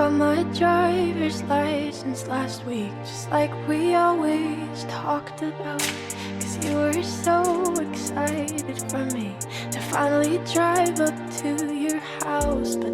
got my driver's license last week, just like we always talked about. Cause you were so excited for me to finally drive up to your house. But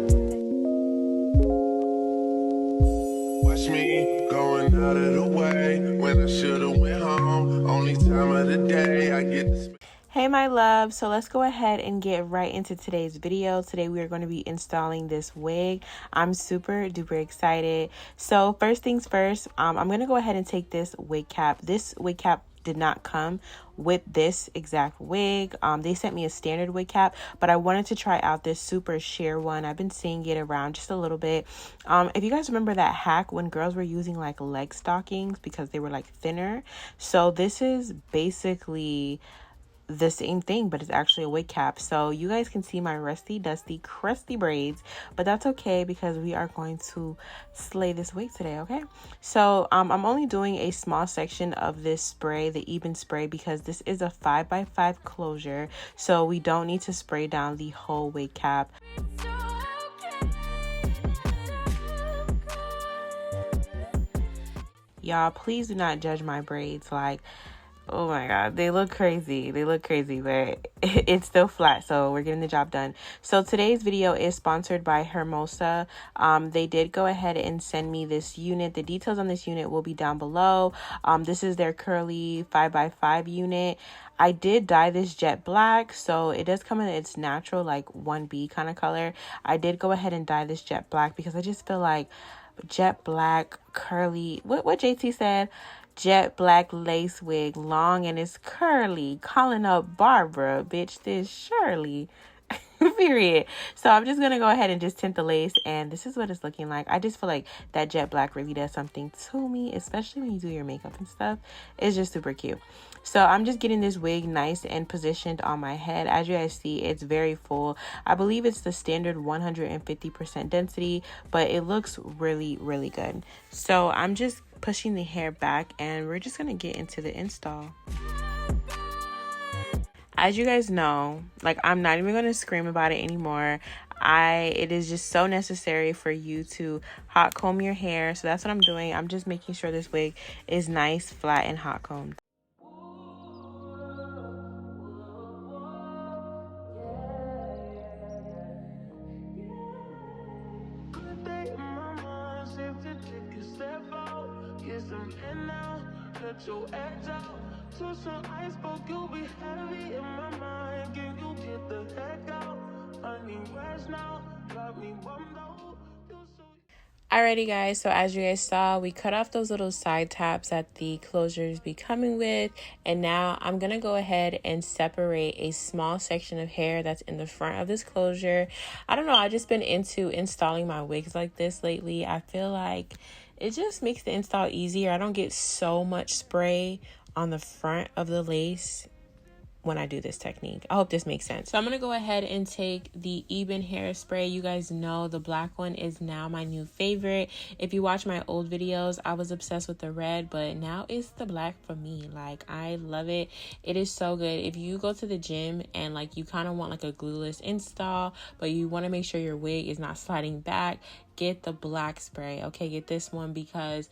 watch me going out of the way when I should've went home. Only time of the day I get to Hey my love, so let's go ahead and get right into today's video. Today we are going to be installing this wig. I'm super duper excited. So first things first, I'm going to go ahead and take this wig cap. This wig cap did not come with this exact wig. They sent me a standard wig cap, but I wanted to try out this super sheer one. I've been seeing it around just a little bit. If you guys remember that hack when girls were using like leg stockings because they were like thinner, so this is basically the same thing, but it's actually a wig cap. So you guys can see my rusty, dusty, crusty braids, but that's okay because we are going to slay this wig today, okay? So I'm only doing a small section of this spray, the even spray, because this is a 5x5 closure, so we don't need to spray down the whole wig cap. Y'all, please do not judge my braids. Like, oh my god, they look crazy, but it's still flat, so we're getting the job done. So today's video is sponsored by Hermosa. They did go ahead and send me this unit. The details on this unit will be down below. This is their curly 5x5 unit. I did dye this jet black, so it does come in its natural like 1B kind of color. I did go ahead and dye this jet black because I just feel like jet black curly, what JT said, jet black lace wig, long and it's curly, calling up Barbara, bitch, this Shirley. Period. So I'm just gonna go ahead and just tint the lace, and this is what it's looking like. I just feel like that jet black really does something to me, especially when you do your makeup and stuff. It's just super cute. So I'm just getting this wig nice and positioned on my head. As you guys see, it's very full. I believe it's the standard 150% density, but it looks really, really good. So I'm just pushing the hair back, and we're just gonna get into the install. As you guys know, like, I'm not even going to scream about it anymore. It is just so necessary for you to hot comb your hair. So that's what I'm doing. I'm just making sure this wig is nice, flat, and hot combed. Alrighty guys, so as you guys saw, we cut off those little side taps that the closures be coming with, and now I'm gonna go ahead and separate a small section of hair that's in the front of this closure. I don't know, I've just been into installing my wigs like this lately. I feel like it just makes the install easier. I don't get so much spray on the front of the lace when I do this technique. I hope this makes sense. So I'm gonna go ahead and take the Eben hairspray. You guys know the black one is now my new favorite. If you watch my old videos, I was obsessed with the red, but now it's the black for me. Like, I love it. It is so good. If you go to the gym and like you kind of want like a glueless install, but you want to make sure your wig is not sliding back, get the black spray. Okay, get this one, because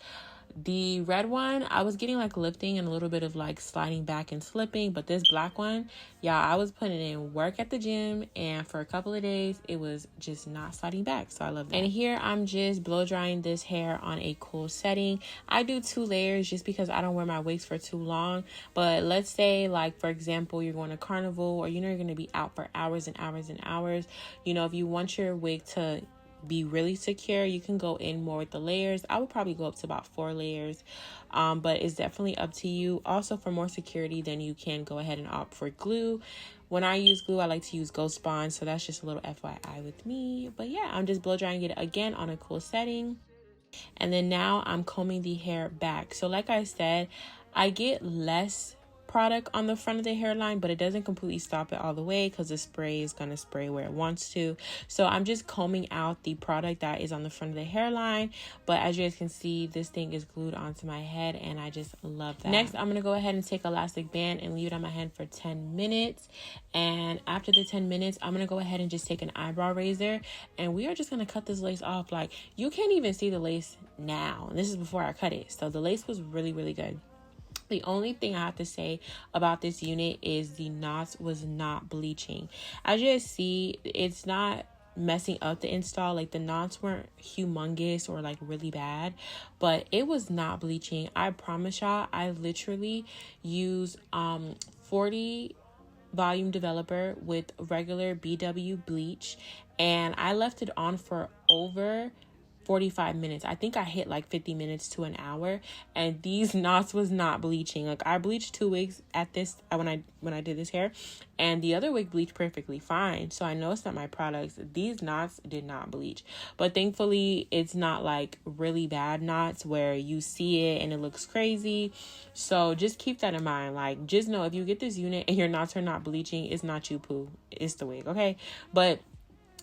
the red one, I was getting like lifting and a little bit of like sliding back and slipping, but this black one, y'all, I was putting in work at the gym, and for a couple of days it was just not sliding back. So I love that. And here I'm just blow drying this hair on a cool setting. I do 2 layers just because I don't wear my wigs for too long. But let's say, like, for example, you're going to carnival, or you're going to be out for hours and hours and hours. You know, if you want your wig to be really secure, you can go in more with the layers. I would probably go up to about 4 layers, but it's definitely up to you. Also, for more security, then you can go ahead and opt for glue. When I use glue, I like to use Ghost Bond, so that's just a little FYI with me. But yeah, I'm just blow drying it again on a cool setting, and then now I'm combing the hair back. So like I said, I get less product on the front of the hairline, but it doesn't completely stop it all the way because the spray is going to spray where it wants to. So I'm just combing out the product that is on the front of the hairline. But as you guys can see, this thing is glued onto my head and I just love that. Next, I'm going to go ahead and take elastic band and leave it on my head for 10 minutes. And after the 10 minutes, I'm going to go ahead and just take an eyebrow razor and we are just going to cut this lace off. Like, you can't even see the lace now. And this is before I cut it. So the lace was really, really good. The only thing I have to say about this unit is the knots was not bleaching. As you guys see, it's not messing up the install. Like, the knots weren't humongous or like really bad, but it was not bleaching. I promise y'all, I literally use 40 volume developer with regular BW bleach, and I left it on for over 45 minutes. I think I hit like 50 minutes to an hour, and these knots was not bleaching. Like, I bleached 2 wigs at this when I did this hair, and the other wig bleached perfectly fine. So I know it's not my products. These knots did not bleach, but thankfully it's not like really bad knots where you see it and it looks crazy. So just keep that in mind. Like, just know if you get this unit and your knots are not bleaching, it's not you, poo, it's the wig. Okay, but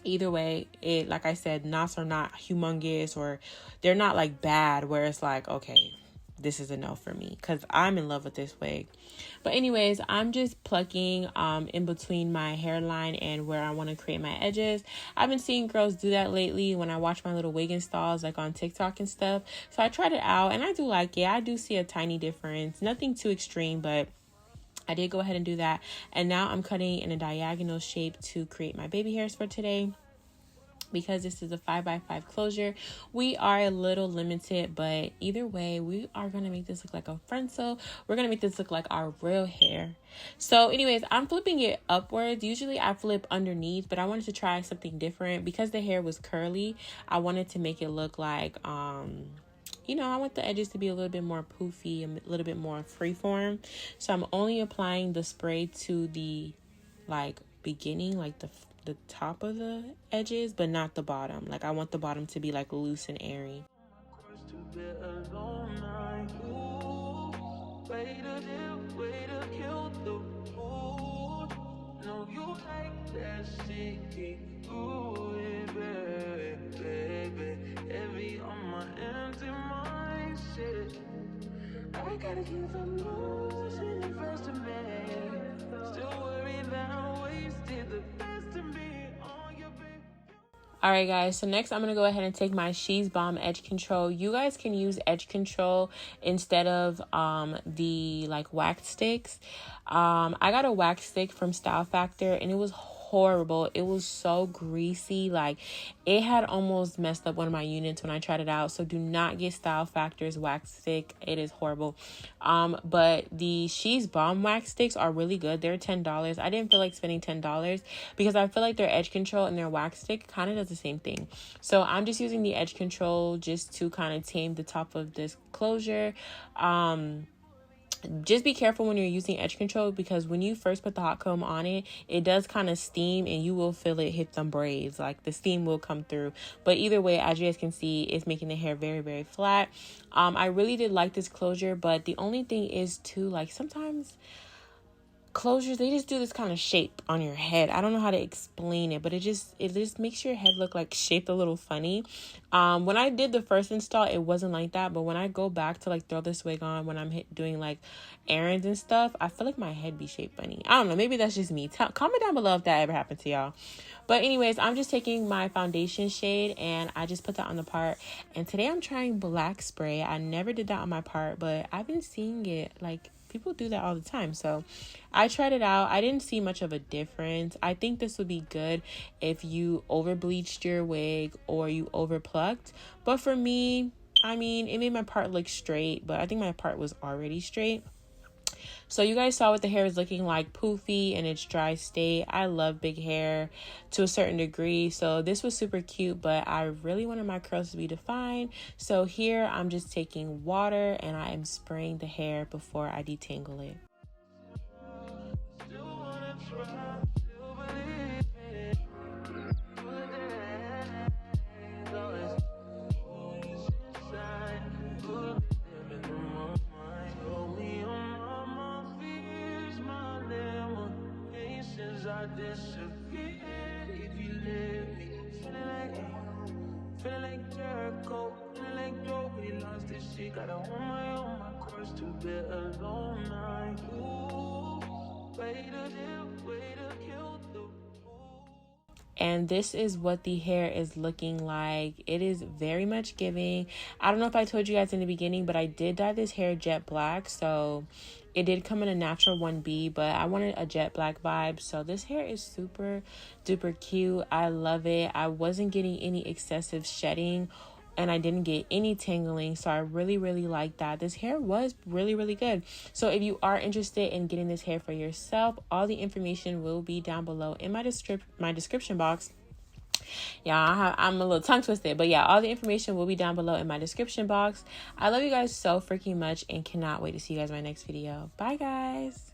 either way, it, like I said, knots are not humongous or they're not like bad where it's like, okay, this is a no for me, because I'm in love with this wig. But anyways, I'm just plucking in between my hairline and where I want to create my edges. I've been seeing girls do that lately when I watch my little wig installs like on TikTok and stuff. So I tried it out and I do like it. I do see a tiny difference, nothing too extreme, but I did go ahead and do that. And now I'm cutting in a diagonal shape to create my baby hairs for today. Because this is a 5x5 closure, we are a little limited, but either way, we are going to make this look like a frontal. We're going to make this look like our real hair. So anyways, I'm flipping it upwards. Usually I flip underneath, but I wanted to try something different. Because the hair was curly, I wanted to make it look like, you know, I want the edges to be a little bit more poofy, a little bit more freeform. So I'm only applying the spray to the like beginning, like the top of the edges, but not the bottom. Like, I want the bottom to be like loose and airy. I gotta keep the moves in the first of May. Still worried that I wasted the best of me on your baby. Alright guys, so next I'm going to go ahead and take my She's Bomb Edge Control. You guys can use Edge Control instead of the like wax sticks. I got a wax stick from Style Factor and it was horrible. It was so greasy. Like, it had almost messed up one of my units when I tried it out. So do not get Style Factor's wax stick. It is horrible. But the She's Bomb wax sticks are really good. They're $10. I didn't feel like spending $10 because I feel like their edge control and their wax stick kind of does the same thing. So I'm just using the edge control just to kind of tame the top of this closure. Just be careful when you're using edge control, because when you first put the hot comb on it, it does kind of steam and you will feel it hit some braids. Like, the steam will come through. But either way, as you guys can see, it's making the hair very, very flat. I really did like this closure, but the only thing is too, like, sometimes closures, they just do this kind of shape on your head. I don't know how to explain it, but it just makes your head look like shaped a little funny. When I did the first install, it wasn't like that, but when I go back to like throw this wig on when I'm doing like errands and stuff, I feel like my head be shaped funny. I don't know, maybe that's just me. Comment down below if that ever happened to y'all. But anyways, I'm just taking my foundation shade and I just put that on the part, and today I'm trying black spray. I never did that on my part, but I've been seeing it, like, people do that all the time. So I tried it out. I didn't see much of a difference. I think this would be good if you over bleached your wig or you over plucked. But for me, I mean, it made my part look straight, but I think my part was already straight. So you guys saw what the hair is looking like, poofy in its dry state. I love big hair to a certain degree, so this was super cute, but I really wanted my curls to be defined. So here I'm just taking water and I am spraying the hair before I detangle it. if you let me. Feeling like Jericho, feeling like Joe, we lost this shit. Got on my cross to bed alone night. Ooh, way to kill the. And this is what the hair is looking like. It is very much giving. I don't know if I told you guys in the beginning, but I did dye this hair jet black. So it did come in a natural 1B, but I wanted a jet black vibe. So this hair is super duper cute. I love it. I wasn't getting any excessive shedding and I didn't get any tangling, so I really like that. This hair was really good. So if you are interested in getting this hair for yourself, all the information will be down below in my description box. Yeah, I'm a little tongue twisted, but yeah, all the information will be down below in my description box. I love you guys so freaking much and cannot wait to see you guys in my next video. Bye guys.